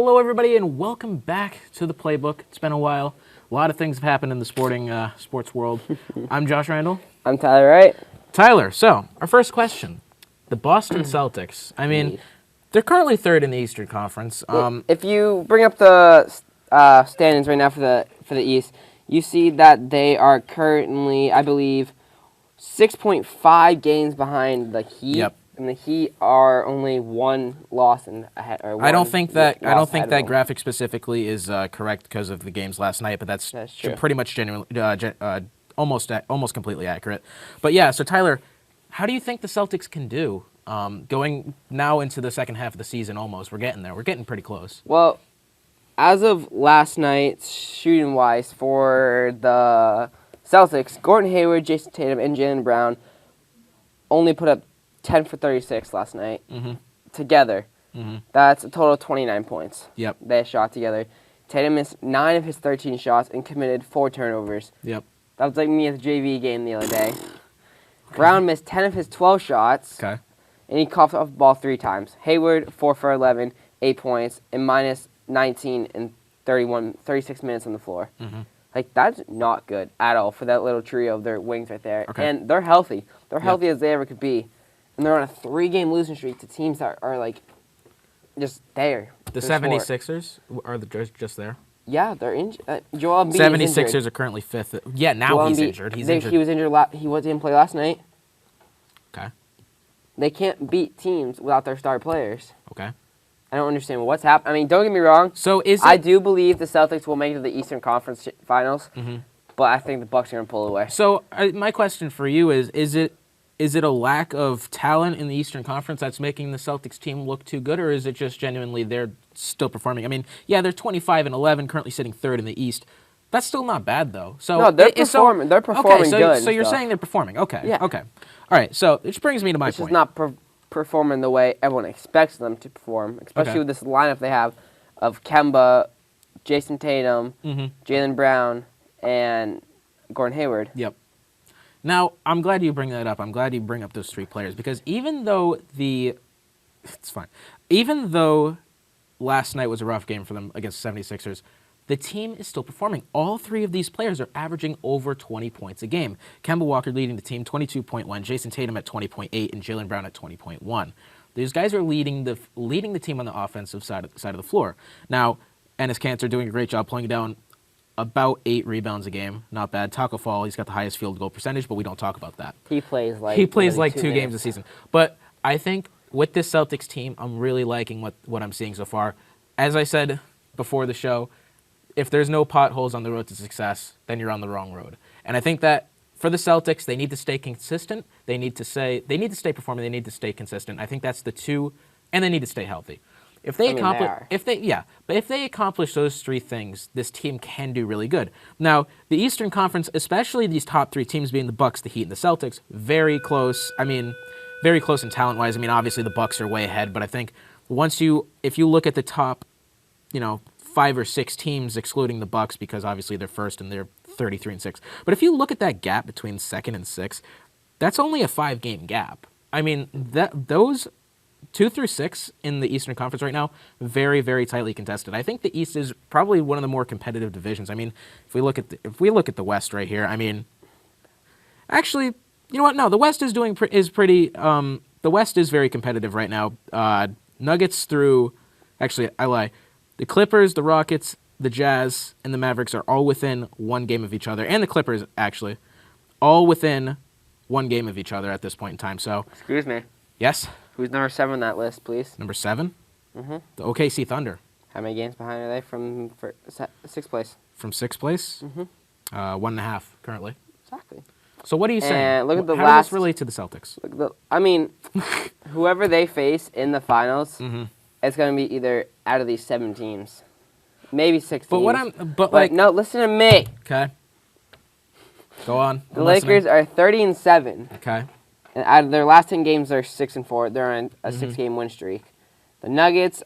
Hello, everybody, and welcome back to the Playbook. It's been a while. A lot of things have happened in the sports world. I'm Josh Randall. I'm Tyler Wright. Tyler, so our first question. The Boston Celtics. I mean, they're currently third in the Eastern Conference. If you bring up the standings right now for the East, you see that they are currently, I believe, 6.5 games behind the Heat. Yep. And the Heat are only one loss ahead. I don't think that graphic specifically is correct because of the games last night, but that's true. pretty much almost completely accurate. But yeah, so Tyler, how do you think the Celtics can do going now into the second half of the season? Almost, we're getting there. We're getting pretty close. Well, as of last night, shooting wise for the Celtics, Gordon Hayward, Jason Tatum, and Jaylen Brown only put up 10 for 36 last night together. That's a total of 29 points. Yep. They shot together. Tatum missed 9 of his 13 shots and committed 4 turnovers. Yep. That was like me at the JV game the other day. Brown missed 10 of his 12 shots. Okay. And he coughed off the ball 3 times. Hayward, 4 for 11, 8 points, and minus 19 in 36 minutes on the floor. Like, that's not good at all for that little trio of their wings right there. Okay. And they're healthy. They're healthy as they ever could be. And they're on a 3-game losing streak to teams that are, like, just there. The 76ers are just there. Yeah, they're injured. Joel Embiid 76ers are currently 5th. Yeah, now he's injured. He's injured. He was injured. He didn't play last night. Okay. They can't beat teams without their star players. Okay. I don't understand what's happening. I mean, don't get me wrong. So I do believe the Celtics will make it to the Eastern Conference Finals, but I think the Bucks are going to pull away. So my question for you is it a lack of talent in the Eastern Conference that's making the Celtics team look too good, or is it just genuinely they're still performing? I mean, yeah, they're 25-11, currently sitting third in the East. That's still not bad, though. So no, they're performing. They're performing good. So you're saying they're performing? Okay. Yeah. Okay. All right. So which brings me to my point. It's just not performing the way everyone expects them to perform, especially with this lineup they have of Kemba, Jason Tatum, Jaylen Brown, and Gordon Hayward. Yep. Now, I'm glad you bring that up. I'm glad you bring up those 3 players because even though last night was a rough game for them against the 76ers, the team is still performing. All 3 of these players are averaging over 20 points a game. Kemba Walker leading the team, 22.1, Jason Tatum at 20.8, and Jaylen Brown at 20.1. These guys are leading the team on the offensive side of the floor. Now, Enes Kanter doing a great job pulling down about 8 rebounds a game. Not bad. Taco Fall, he's got the highest field goal percentage, but we don't talk about that. He plays like 2 games a season. But I think with this Celtics team, I'm really liking what I'm seeing so far. As I said before the show, if there's no potholes on the road to success, then you're on the wrong road. And I think that for the Celtics, they need to stay consistent. They need to stay performing. They need to stay consistent. I think that's the 2, and they need to stay healthy. If they accomplish those 3 things, this team can do really good. Now, the Eastern Conference, especially these top 3 teams being the Bucks, the Heat, and the Celtics, very close. I mean, very close in talent-wise. I mean, obviously the Bucks are way ahead, but I think if you look at the top, 5 or 6 teams, excluding the Bucks, because obviously they're first and they're 33-6. But if you look at that gap between 2nd and 6th, that's only a 5-game gap. I mean, those 2 through 6 in the Eastern Conference right now, very, very tightly contested. I think the East is probably one of the more competitive divisions. I mean, if we look at the West right here, I mean, actually, you know what? No, the West is pretty. The West is very competitive right now. Nuggets through, actually, I lie. The Clippers, the Rockets, the Jazz, and the Mavericks are all within 1 game of each other, and the Clippers actually, all within 1 game of each other at this point in time. So, excuse me. Yes. Who's number 7 on that list, please? Number 7? The OKC Thunder. How many games behind are they from 6th place? From 6th place? 1.5 currently. Exactly. So what are you saying? And look at the How last. does this relate to the Celtics? Whoever they face in the finals, it's going to be either out of these 7 teams, maybe 6 teams. But no, listen to me. Okay. Go on. The Lakers are 30-7. Okay. And out of their last 10 games, they're 6-4. They're on a 6-game win streak. The Nuggets,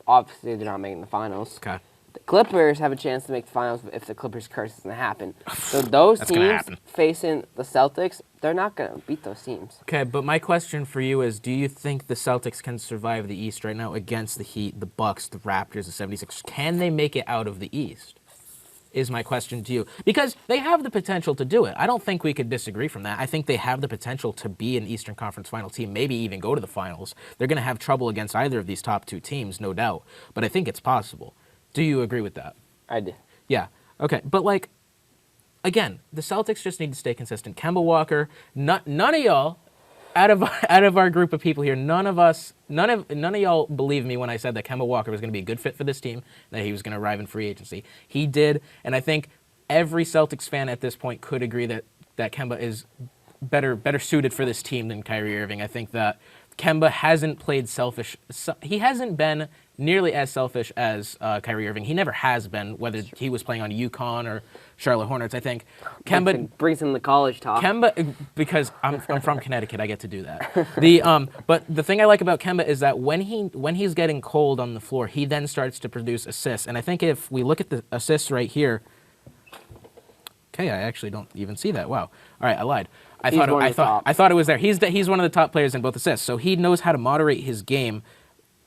obviously they're not making the finals. Okay. The Clippers have a chance to make the finals if the Clippers curse doesn't happen. So those That's gonna teams happen. facing the Celtics, they're not going to beat those teams. Okay, but my question for you is, do you think the Celtics can survive the East right now against the Heat, the Bucks, the Raptors, the 76ers? Can they make it out of the East? Is my question to you. Because they have the potential to do it. I don't think we could disagree from that. I think they have the potential to be an Eastern Conference final team, maybe even go to the finals. They're going to have trouble against either of these top two teams, no doubt. But I think it's possible. Do you agree with that? I do. Yeah. Okay. But, like, again, the Celtics just need to stay consistent. Kemba Walker, none of y'all, out of our group of people here, none of y'all believe me when I said that Kemba Walker was going to be a good fit for this team, that he was going to arrive in free agency. He did, and I think every Celtics fan at this point could agree that Kemba is better suited for this team than Kyrie Irving. I think that Kemba hasn't played selfish. He hasn't been nearly as selfish as Kyrie Irving. He never has been, whether he was playing on UConn or Charlotte Hornets. I think Kemba brings in the college talk. Kemba, because I'm from Connecticut, I get to do that. But the thing I like about Kemba is that when he's getting cold on the floor, he then starts to produce assists. And I think if we look at the assists right here, okay, I actually don't even see that. Wow. All right, I lied. I thought it was there. He's one of the top players in both assists, so he knows how to moderate his game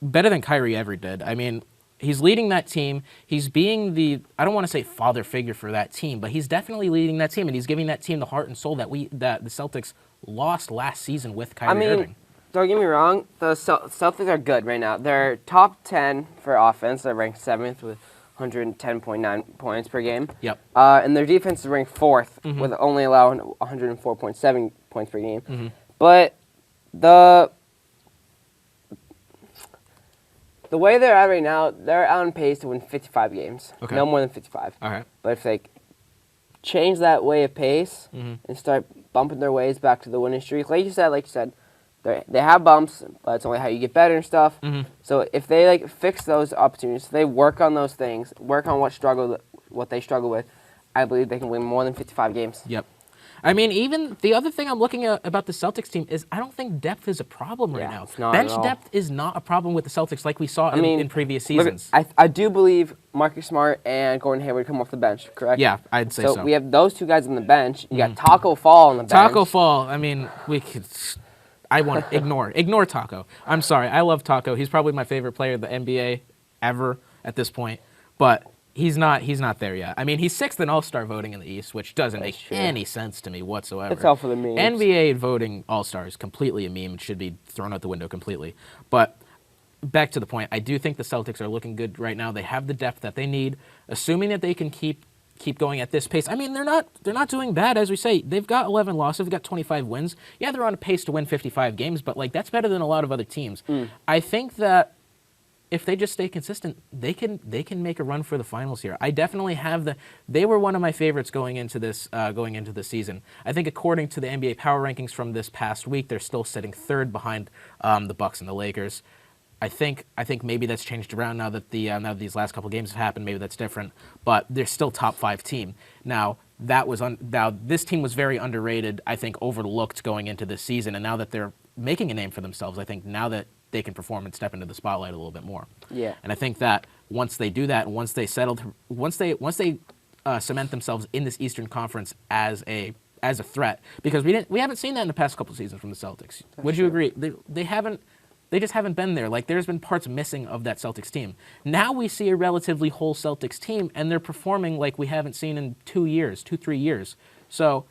better than Kyrie ever did. I mean, he's leading that team. He's being I don't want to say father figure for that team, but he's definitely leading that team, and he's giving that team the heart and soul that the Celtics lost last season with Kyrie Irving. Don't get me wrong, the Celtics are good right now. They're top 10 for offense. They're ranked 7th with 110.9 points per game. Yep. And their defense is ranked 4th with only allowing 104.7 points per game. Mm-hmm. But the way they're at right now, they're on pace to win 55 games. Okay. No more than 55. All right. But if they change that way of pace and start bumping their ways back to the winning streak, like you said, they have bumps, but it's only how you get better and stuff. Mm-hmm. So if they fix those opportunities, if they work on those things, work on what they struggle with, I believe they can win more than 55 games. Yep. I mean, even the other thing I'm looking at about the Celtics team is I don't think depth is a problem right now. It's not Bench at all. depth is not a problem with the Celtics like we saw in previous seasons. I do believe Marcus Smart and Gordon Hayward come off the bench, correct? Yeah, I'd say so. So we have those two guys on the bench. You got Taco Fall on the bench. Taco Fall. I mean, we could. I want to ignore Taco. I'm sorry. I love Taco. He's probably my favorite player in the NBA ever at this point, but he's not there yet. I mean, he's 6th in All-Star voting in the East, which doesn't make any sense to me whatsoever. It's all for the memes. NBA voting All-Star is completely a meme. It should be thrown out the window completely. But back to the point, I do think the Celtics are looking good right now. They have the depth that they need, assuming that they can keep going at this pace. I mean, they're not doing bad, as we say. They've got 11 losses, they've got 25 wins. Yeah, they're on a pace to win 55 games, but that's better than a lot of other teams. I think that if they just stay consistent, they can make a run for the finals here. I definitely have they were one of my favorites going into this season. I think according to the NBA power rankings from this past week, they're still sitting 3rd behind the Bucks and the Lakers. I think maybe that's changed around now that now that these last couple games have happened. Maybe that's different, but they're still top 5 team. Now this team was very underrated. I think overlooked going into this season, and now that they're making a name for themselves, I think now that they can perform and step into the spotlight a little bit more. Yeah. And I think that once they do that, and once they cement themselves in this Eastern Conference as a threat, because we haven't seen that in the past couple seasons from the Celtics. Would you agree? They just haven't been there. There's been parts missing of that Celtics team. Now we see a relatively whole Celtics team, and they're performing like we haven't seen in 3 years. So,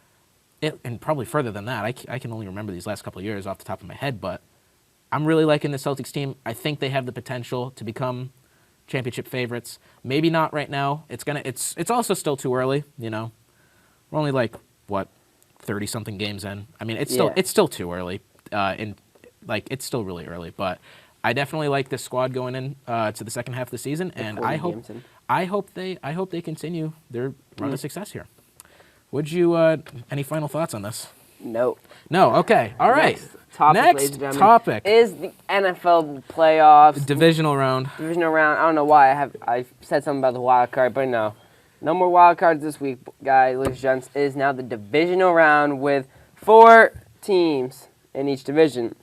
and probably further than that. I can only remember these last couple of years off the top of my head, but I'm really liking the Celtics team. I think they have the potential to become championship favorites. Maybe not right now. It's also still too early. We're only 30-something games in. I mean, it's still too early. It's still really early, but I definitely like this squad going in to the second half of the season, and I hope they continue their run of success here. Would you any final thoughts on this? No. No. Okay. All right. Next topic is the NFL playoffs. Divisional round. I don't know why I said something about the wild card, but no more wild cards this week, guys. Ladies and gents, it is now the divisional round with 4 teams in each division.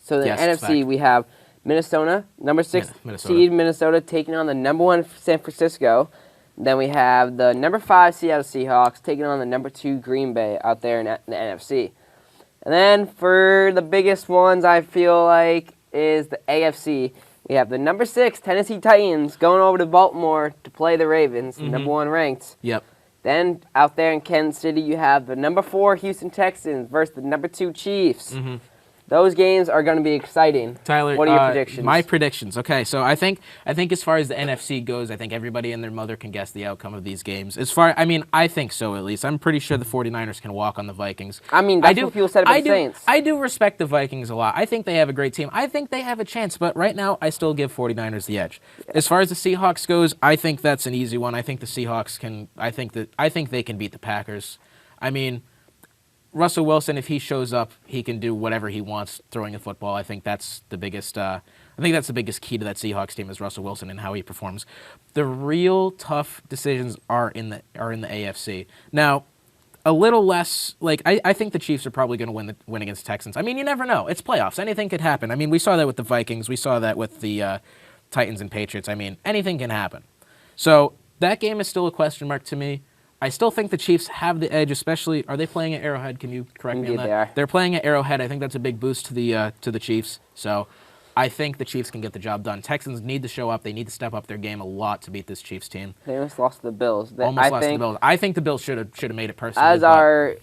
So the NFC, we have Minnesota, number 6 Minnesota. seed Minnesota taking on the number 1 San Francisco. Then we have the number 5 Seattle Seahawks taking on the number 2 Green Bay out there in the NFC. And then for the biggest ones, I feel like, is the AFC. We have the number 6 Tennessee Titans going over to Baltimore to play the Ravens, number 1 ranked. Yep. Then out there in Kansas City, you have the number 4 Houston Texans versus the number 2 Chiefs. Those games are going to be exciting. Tyler, what are your predictions? My predictions. Okay, so I think as far as the NFC goes, I think everybody and their mother can guess the outcome of these games. I think so at least. I'm pretty sure the 49ers can walk on the Vikings. I mean, that's what people said about the Saints. I do respect the Vikings a lot. I think they have a great team. I think they have a chance, but right now I still give 49ers the edge. Yeah. As far as the Seahawks goes, I think that's an easy one. I think the Seahawks can. I think they can beat the Packers. I mean, Russell Wilson, if he shows up, he can do whatever he wants throwing the football. I think that's the biggest. I think that's the biggest key to that Seahawks team is Russell Wilson and how he performs. The real tough decisions are in the AFC. Now, a little less like I think the Chiefs are probably going to win against the Texans. I mean, you never know. It's playoffs. Anything could happen. I mean, we saw that with the Vikings. We saw that with the Titans and Patriots. I mean, anything can happen. So that game is still a question mark to me. I still think the Chiefs have the edge, especially. Are they playing at Arrowhead? Can you correct me on that? They are. They're playing at Arrowhead. I think that's a big boost to the Chiefs. So I think the Chiefs can get the job done. Texans need to show up. They need to step up their game a lot to beat this Chiefs team. They almost lost to the Bills. Lost to the Bills. I think the Bills should have made it personally. As our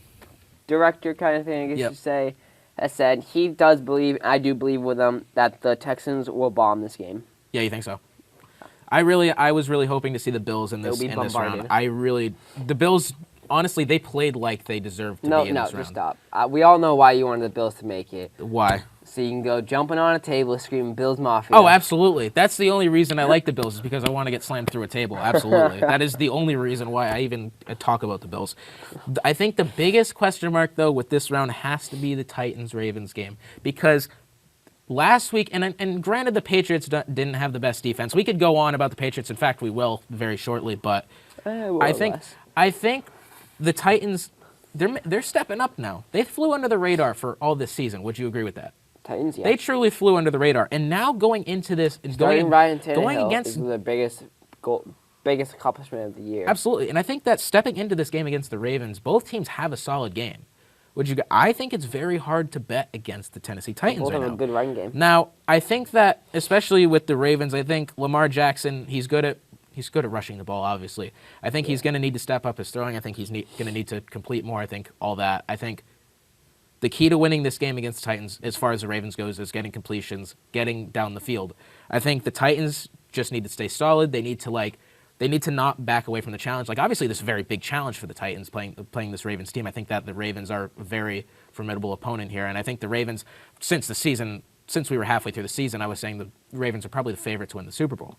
director kind of thing, I guess you say, has said, he does believe, I do believe with him, that the Texans will bomb this game. Yeah, you think so? I was really hoping to see the Bills in this round. The Bills, honestly, they played like they deserved to be in this round. No, just stop. We all know why you wanted the Bills to make it. Why? So you can go jumping on a table screaming Bills Mafia. Oh, absolutely. That's the only reason I like the Bills is because I want to get slammed through a table. Absolutely. That is the only reason why I even talk about the Bills. I think the biggest question mark, though, with this round has to be the Titans-Ravens game because last week, and granted the Patriots didn't have the best defense. We could go on about the Patriots. In fact, we will very shortly. But I think the Titans, they're stepping up now. They flew under the radar for all this season. Would you agree with that? Titans, yeah. They truly flew under the radar. And now going into this, Ryan Tannehill is the biggest accomplishment of the year. Absolutely. And I think that stepping into this game against the Ravens, both teams have a solid game. I think it's very hard to bet against the Tennessee Titans right now. Both have a good run game. Now, I think that, especially with the Ravens, I think Lamar Jackson, he's good at rushing the ball, obviously. I think he's going to need to step up his throwing. I think he's going to need to complete more. I think all that. I think the key to winning this game against the Titans, as far as the Ravens goes, is getting completions, getting down the field. I think the Titans just need to stay solid. They need to not back away from the challenge. Like, obviously, this is a very big challenge for the Titans playing this Ravens team. I think that the Ravens are a very formidable opponent here. And I think the Ravens, since we were halfway through the season, I was saying the Ravens are probably the favorite to win the Super Bowl.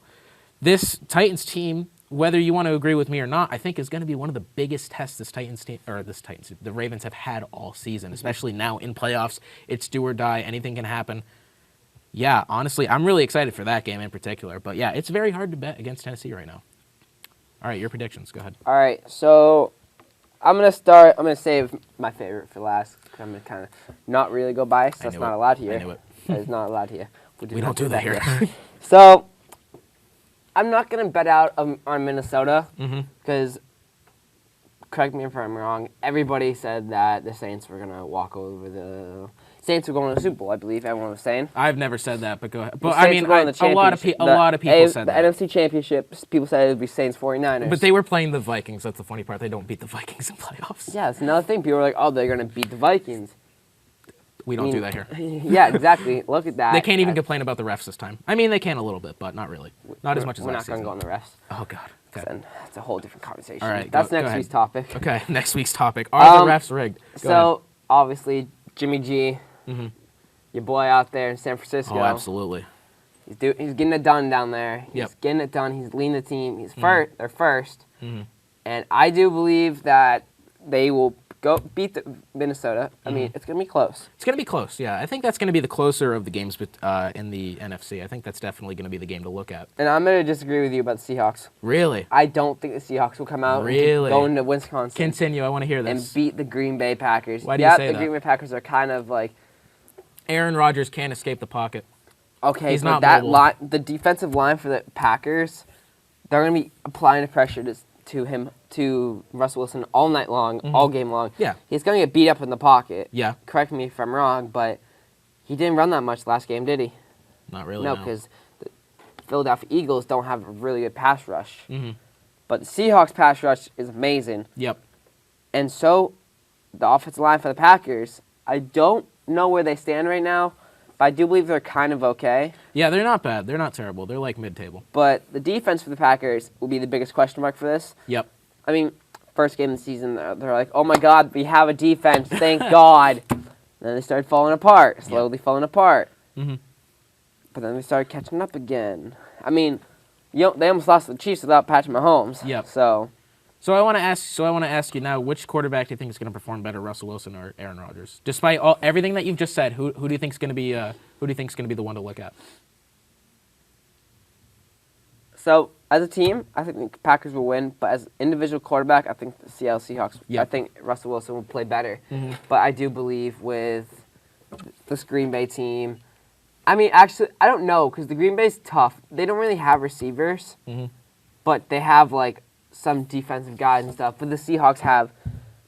This Titans team, whether you want to agree with me or not, I think is going to be one of the biggest tests the Ravens have had all season, especially now in playoffs. It's do or die. Anything can happen. Yeah, honestly, I'm really excited for that game in particular. But yeah, it's very hard to bet against Tennessee right now. All right, your predictions. Go ahead. All right, so I'm going to save my favorite for last because I'm going to kind of not really go biased. That's not allowed here. I knew it. It's not allowed here. We don't do that here. So I'm not going to bet out on Minnesota because, correct me if I'm wrong, everybody said that the Saints were going to walk over the Saints were going to the Super Bowl, I believe everyone was saying. I've never said that, but go ahead. But I mean, a lot of people said that. The NFC Championship, people said it would be Saints 49ers. But they were playing the Vikings. That's the funny part. They don't beat the Vikings in playoffs. Yeah, it's another thing. People were like, oh, they're going to beat the Vikings. We don't do that here. Yeah, exactly. Look at that. They can't even complain about the refs this time. I mean, they can a little bit, but not really. Not as much as last season. We're not going to go on the refs. Oh, God. Okay. That's a whole different conversation. All right. That's next week's topic. Okay, next week's topic. Are the refs rigged? Obviously, Jimmy G, your boy out there in San Francisco. Oh, absolutely. He's getting it done down there. He's getting it done. He's leading the team. He's first. They're first. And I do believe that they will go beat the Minnesota. I mean, it's going to be close. It's going to be close, yeah. I think that's going to be the closer of the games in the NFC. I think that's definitely going to be the game to look at. And I'm going to disagree with you about the Seahawks. Really? I don't think the Seahawks will come out and go into Wisconsin. Continue. I want to hear this. And beat the Green Bay Packers. Why do you say that? The Green Bay Packers are kind of like... Aaron Rodgers can't escape the pocket. Okay, He's but not that mobile. line, the defensive line for the Packers, they're going to be applying the pressure to Russell Wilson all night long, all game long. Yeah. He's going to get beat up in the pocket. Yeah. Correct me if I'm wrong, but he didn't run that much last game, did he? Not really. No, No. because the Philadelphia Eagles don't have a really good pass rush. Mm-hmm. But the Seahawks pass rush is amazing. Yep. And so the offensive line for the Packers, I don't know where they stand right now, but I do believe they're kind of okay. Yeah, they're not bad. They're not terrible. They're like mid-table. But the defense for the Packers will be the biggest question mark for this. Yep. I mean, first game of the season, they're like, oh my God, we have a defense, thank God. And then they started falling apart, slowly falling apart. Mm-hmm. But then they started catching up again. I mean, they almost lost to the Chiefs without Patrick Mahomes. Yep. So I want to ask you now, which quarterback do you think is going to perform better, Russell Wilson or Aaron Rodgers? Despite everything that you've just said, who do you think is going to be the one to look at? So as a team, I think the Packers will win. But as individual quarterback, I think the Seattle Seahawks. Yep. I think Russell Wilson will play better. Mm-hmm. But I do believe with this Green Bay team. I mean, actually, I don't know because the Green Bay's tough. They don't really have receivers, but they have like some defensive guys and stuff. But the Seahawks have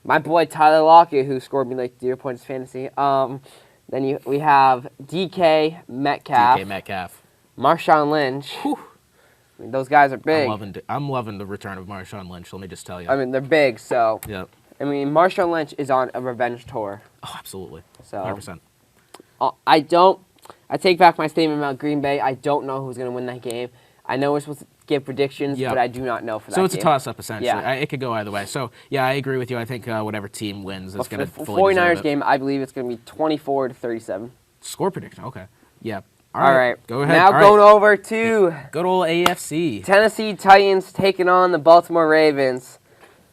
my boy Tyler Lockett, who scored me like 0 points fantasy. Then we have DK Metcalf, Marshawn Lynch. Whew. I mean, those guys are big. I'm loving the return of Marshawn Lynch. Let me just tell you. I mean, they're big. So Yep. I mean, Marshawn Lynch is on a revenge tour. Oh, absolutely. So 100%. I take back my statement about Green Bay. I don't know who's going to win that game. I know we're supposed to give predictions, Yep. but I do not know for that So it's game. a toss-up, essentially. Yeah. It could go either way. So, yeah, I agree with you. I think whatever team wins is But going to for the fully deserve 49ers it. game, I believe it's going to be 24-37. Score prediction. Okay. Yeah. All right. Go ahead. Now All right. going over to Good old AFC. Tennessee Titans taking on the Baltimore Ravens.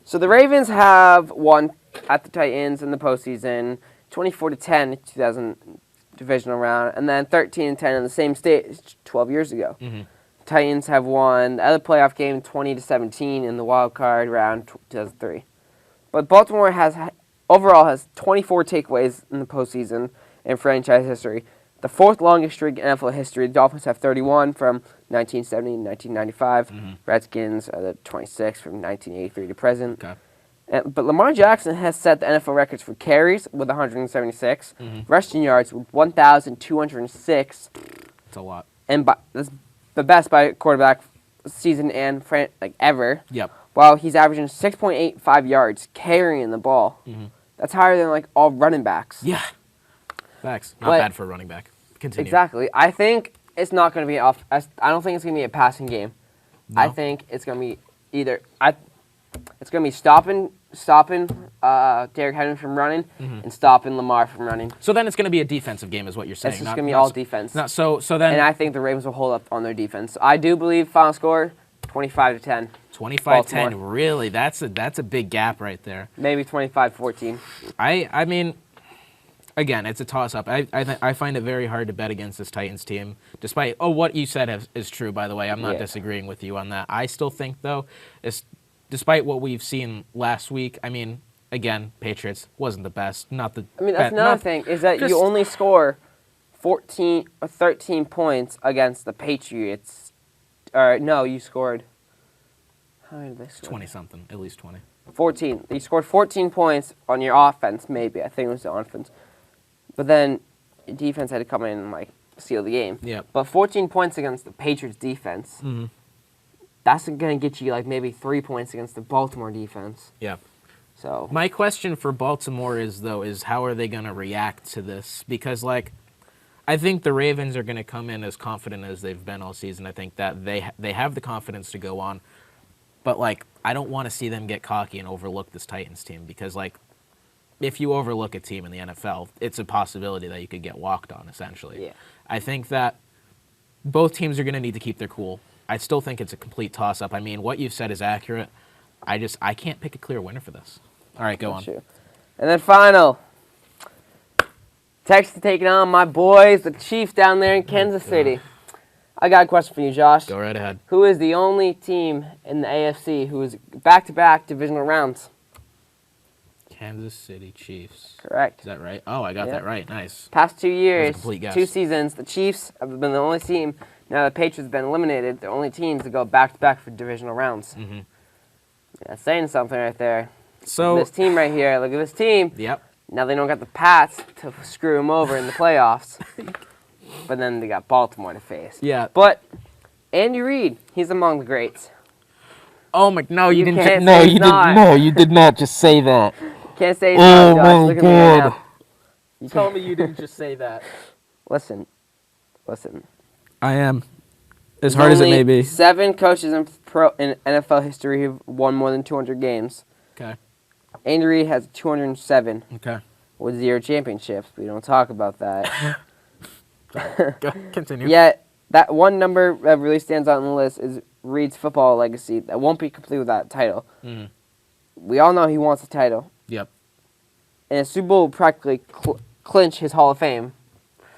So the Ravens have won at the Titans in the postseason, 24-10 2000 divisional round, and then 13-10 in the same stage 12 years ago. Mm-hmm. Titans have won the other playoff game 20-17 in the wild card round 2003. But Baltimore overall has 24 takeaways in the postseason in franchise history. The fourth longest streak in NFL history. The Dolphins have 31 from 1970 to 1995. Redskins are the 26 from 1983 to present. Okay. But Lamar Jackson has set the NFL records for carries with 176, rushing yards with 1,206, It's a lot. and that's the best by a quarterback season and ever. Yep. While he's averaging 6.85 yards carrying the ball. That's higher than like all running backs. Yeah. Facts. Not But- bad for a running back. Continue. Exactly. I think it's not going to be I don't think it's going to be a passing game. I No? think it's going to be it's going to be stopping Derrick Henry from running and stopping Lamar from running. So then it's going to be a defensive game, is what you're saying. It's just not- going to be not all s- defense. Not, so then And I think the Ravens will hold up on their defense. I do believe final score 25-10, 25-10. Baltimore. Really, that's a big gap right there. maybe 25-14. I mean, again, it's a toss-up. I find it very hard to bet against this Titans team, despite what you said is true. By the way, I'm not Yeah. disagreeing with you on that. I still think though, despite what we've seen last week, I mean, again, Patriots wasn't the best. Not the. I mean, that's another thing is that just- you only score 14 or 13 points against the Patriots. No, you scored. How many did they score? 20-something, at least 20. 14. You scored 14 points on your offense, maybe. I think it was the offense. But then your defense had to come in and like seal the game. Yeah. But 14 points against the Patriots defense. Mhm. That's going to get you like maybe 3 points against the Baltimore defense. Yeah. So My question for Baltimore is how are they going to react to this? Because, I think the Ravens are going to come in as confident as they've been all season. I think that they have the confidence to go on. But, I don't want to see them get cocky and overlook this Titans team because, if you overlook a team in the NFL, it's a possibility that you could get walked on, essentially. Yeah. I think that both teams are going to need to keep their cool. I still think it's a complete toss-up. I mean, what you've said is accurate. I can't pick a clear winner for this. All right, go on. Sure. And then final. Texas taking on my boys, the Chiefs down there in Kansas City. I got a question for you, Josh. Go right ahead. Who is the only team in the AFC who is back-to-back divisional rounds? Kansas City Chiefs. Correct. Is that right? Oh, I got that right. Nice. Past 2 years, complete guess. 2 seasons, the Chiefs have been the only team, now the Patriots have been eliminated, the only teams to go back-to-back for divisional rounds. Mm-hmm. Yeah, saying something right there. So This team right here, look at this team. Yep. Now they don't got the Pats to screw them over in the playoffs. But then they got Baltimore to face. Yeah. But Andy Reid, he's among the greats. Oh my! No, you didn't. can't No, say you he's didn't. not. No, you did not just say that. Can't say he's Oh not, Josh. my Look at me right now. You told me you didn't just say that. Listen. I am. As hard as it Only may be. 7 coaches in NFL history who've won more than 200 games. Okay. Andy Reid has 207 Okay. with 0 championships. We don't talk about that. Go, continue. Yet, that one number that really stands out on the list is Reid's football legacy. That won't be complete without that title. Mm-hmm. We all know he wants the title. Yep. And a Super Bowl will practically clinch his Hall of Fame.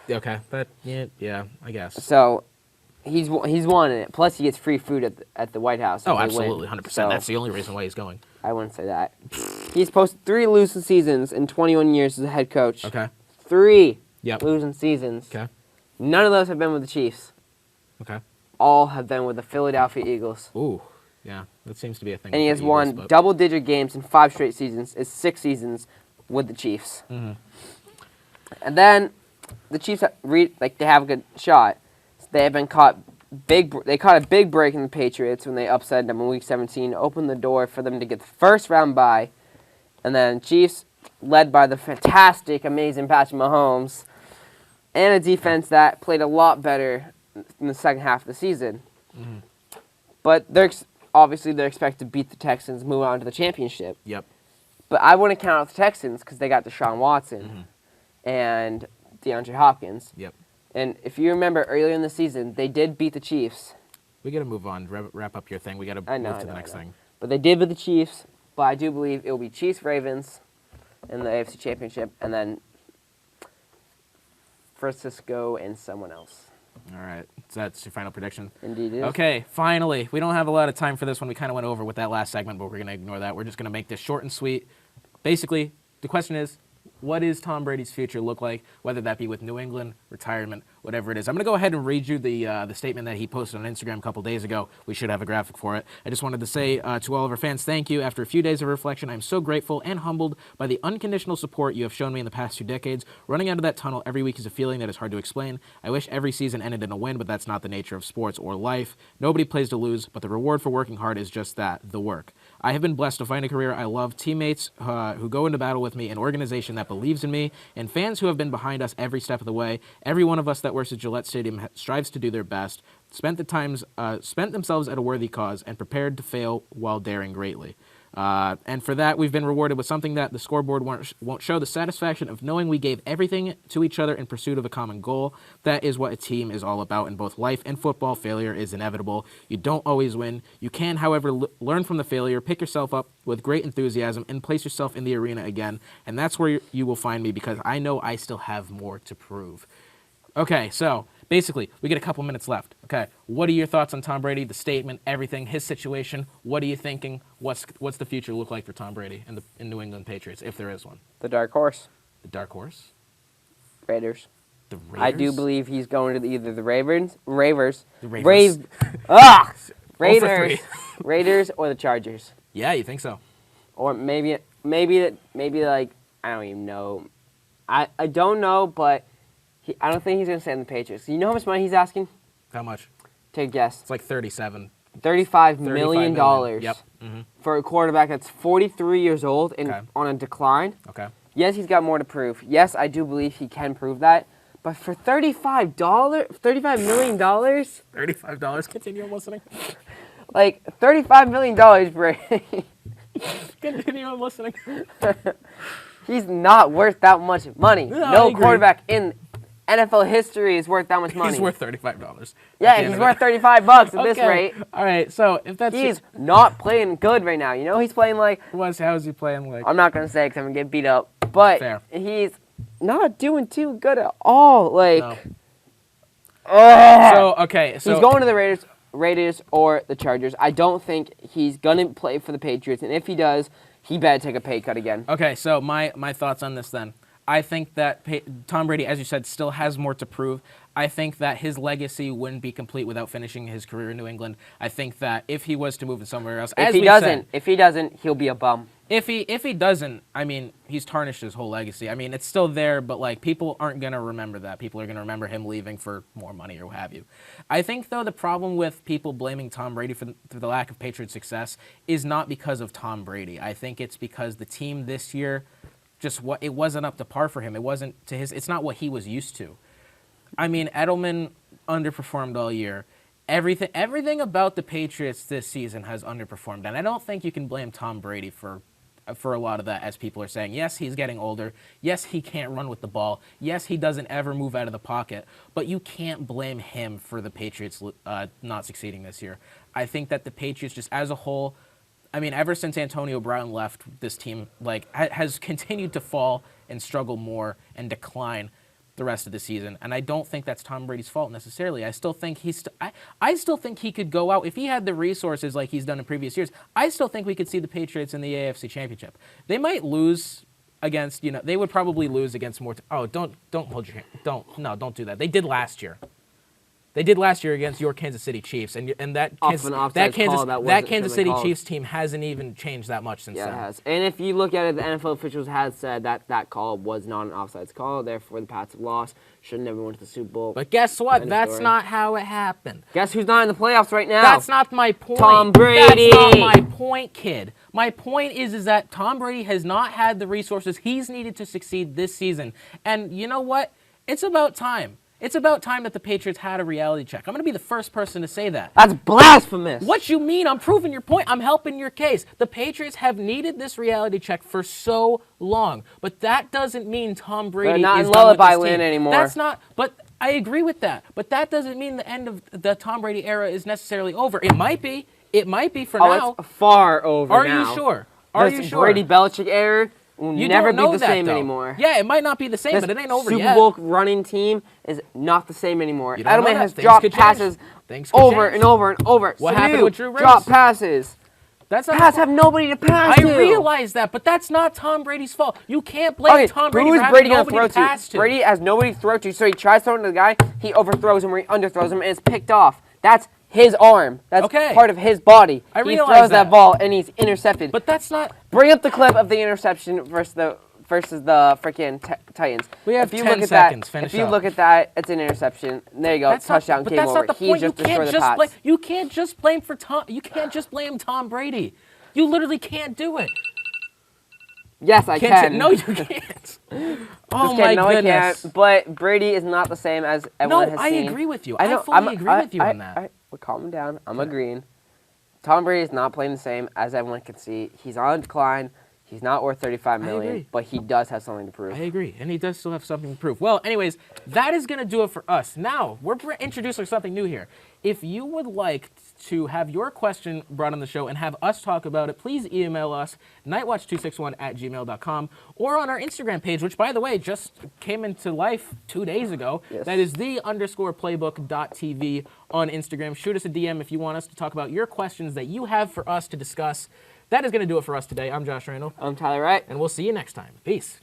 Okay. That. Yeah. I guess. So, he's won it. Plus, he gets free food at the White House. Oh, if they absolutely, win. 100%. So, That's the only reason why he's going. I wouldn't say that. He's posted 3 losing seasons in 21 years as a head coach. Okay. 3 Yep. losing seasons. Okay. None of those have been with the Chiefs. Okay. All have been with the Philadelphia Eagles. Ooh. Yeah. That seems to be a thing. And he with has the won Eagles, but- double-digit games in 5 straight seasons. It's 6 seasons with the Chiefs. Mm-hmm. And then the Chiefs they have a good shot. They have been caught They caught a big break in the Patriots when they upset them in Week 17, opened the door for them to get the first round bye, and then Chiefs, led by the fantastic, amazing Patrick Mahomes, and a defense that played a lot better in the second half of the season. Mm-hmm. But they're expected to beat the Texans, move on to the championship. Yep. But I wouldn't count out the Texans because they got Deshaun Watson and DeAndre Hopkins. Yep. And if you remember earlier in the season, they did beat the Chiefs. We got to move on. Wrap up your thing. We got to move to the next thing. But they did beat the Chiefs. But I do believe it will be Chiefs-Ravens in the AFC Championship, and then Francisco and someone else. All right. So that's your final prediction? Indeed it is. Okay, finally. We don't have a lot of time for this one. We kind of went over with that last segment, but we're going to ignore that. We're just going to make this short and sweet. Basically, the question is, what does Tom Brady's future look like, whether that be with New England, retirement, whatever it is? I'm going to go ahead and read you the statement that he posted on Instagram a couple days ago. We should have a graphic for it. I just wanted to say to all of our fans, thank you. After a few days of reflection, I'm so grateful and humbled by the unconditional support you have shown me in the past 2 decades. Running out of that tunnel every week is a feeling that is hard to explain. I wish every season ended in a win, but that's not the nature of sports or life. Nobody plays to lose, but the reward for working hard is just that, the work. I have been blessed to find a career I love, teammates who go into battle with me, an organization that believes in me, and fans who have been behind us every step of the way. Every one of us that works at Gillette Stadium strives to do their best, spent themselves at a worthy cause, and prepared to fail while daring greatly. And for that, we've been rewarded with something that the scoreboard won't show, the satisfaction of knowing we gave everything to each other in pursuit of a common goal. That is what a team is all about in both life and football. Failure is inevitable. You don't always win. You can, however, learn from the failure, pick yourself up with great enthusiasm, and place yourself in the arena again. And that's where you will find me, because I know I still have more to prove. Okay, so basically, we get a couple minutes left. Okay, what are your thoughts on Tom Brady, the statement, everything, his situation? What are you thinking? What's the future look like for Tom Brady and the New England Patriots, if there is one? The dark horse. The dark horse? Raiders. The Raiders? I do believe he's going to either the Ravens, Raiders, Raiders, Raiders, or the Chargers. Yeah, you think so? Or maybe like, I don't even know. I don't know, but I don't think he's going to stay in the Patriots. You know how much money he's asking? How much? Take a guess. It's like 37. $35 million. Yep. For a quarterback that's 43 years old and on a decline. Okay. Yes, he's got more to prove. Yes, I do believe he can prove that. But for $35 million? $35? Continue on listening. Like, $35 million, Brady. Continue on listening. He's not worth that much money. No I quarterback in NFL history is worth that much money. He's worth $35. Yeah, he's worth $35 at this rate. All right, so if that's... He's not playing good right now. You know, he's playing like... How is he playing like... I'm not going to say because I'm going to get beat up. But Fair. He's not doing too good at all. Like... No. So he's he's going to the Raiders or the Chargers. I don't think he's going to play for the Patriots. And if he does, he better take a pay cut again. Okay, so my thoughts on this then. I think that Tom Brady, as you said, still has more to prove. I think that his legacy wouldn't be complete without finishing his career in New England. I think that if he was to move to somewhere else, If he doesn't, he'll be a bum. If he doesn't, I mean, he's tarnished his whole legacy. I mean, it's still there, but like people aren't gonna remember that. People are gonna remember him leaving for more money or what have you. I think though the problem with people blaming Tom Brady for the lack of Patriots success is not because of Tom Brady. I think it's because the team this year it wasn't up to par for him. It wasn't to his. It's not what he was used to. I mean, Edelman underperformed all year. Everything about the Patriots this season has underperformed, and I don't think you can blame Tom Brady for a lot of that, as people are saying. Yes, he's getting older. Yes, he can't run with the ball. Yes, he doesn't ever move out of the pocket. But you can't blame him for the Patriots not succeeding this year. I think that the Patriots, just as a whole, I mean, ever since Antonio Brown left, this team has continued to fall and struggle more and decline the rest of the season. And I don't think that's Tom Brady's fault necessarily. I still think I still think he could go out if he had the resources like he's done in previous years. I still think we could see the Patriots in the AFC Championship. They might lose against, they would probably lose against more. Don't hold your hand. Don't do that. They did last year. They did last year against your Kansas City Chiefs, and that Kansas City Chiefs team hasn't even changed that much since then. Yeah, it has. And if you look at it, the NFL officials had said that call was not an offsides call. Therefore, the Pats have lost. Should have never went to the Super Bowl. But guess what? That's not how it happened. Guess who's not in the playoffs right now? That's not my point. Tom Brady. That's not my point, kid. My point is that Tom Brady has not had the resources he's needed to succeed this season. And you know what? It's about time. It's about time that the Patriots had a reality check. I'm going to be the first person to say that. That's blasphemous. What you mean? I'm proving your point. I'm helping your case. The Patriots have needed this reality check for so long, but that doesn't mean Tom Brady is not in done lullaby with this land team. anymore. That's not. But I agree with that. But that doesn't mean the end of the Tom Brady era is necessarily over. It might be. It might be for now. It's far over Are now. you sure? Are you sure? Brady Belichick era will You never don't know be the that, same though. anymore. Yeah, it might not be the same, but it ain't over yet. Super Bowl running team is not the same anymore. You don't know Edelman that. has Things dropped could change. passes Things could over change. and over and over. What happened with Drew Brees? Drop passes. That's not Pats have nobody to pass to. I realize that, but that's not Tom Brady's fault. You can't blame Tom Brady who for is Brady having going nobody to to throw pass to. Brady has nobody to throw to, so he tries throwing to the guy, he overthrows him or he underthrows him, and it's picked off. That's his arm. That's part of his body. I he realize throws that ball, and he's intercepted. But that's not... Bring up the clip of the interception versus the freaking Titans. We have if you 10 look at seconds. That, Finish if you up. look at that, it's an interception. There you go. Touchdown. Game over. Not the point. He just destroyed the Pats. You can't just blame You can't just blame Tom Brady. You literally can't do it. Yes, I can. No, you can't. Oh my no, goodness. I can't. But Brady is not the same as everyone has seen. No, I agree with you. I fully agree with you on that. We're calming down. I'm agreeing. Tom Brady is not playing the same as everyone can see. He's on decline. He's not worth $35 million, but he does have something to prove. I agree, and he does still have something to prove. Well, anyways, that is going to do it for us. Now, we're introducing something new here. If you would like to have your question brought on the show and have us talk about it, please email us, nightwatch261@gmail.com, or on our Instagram page, which, by the way, just came into life 2 days ago. Yes. That is the_playbook.tv on Instagram. Shoot us a DM if you want us to talk about your questions that you have for us to discuss. That is going to do it for us today. I'm Josh Randall. I'm Tyler Wright. And we'll see you next time. Peace.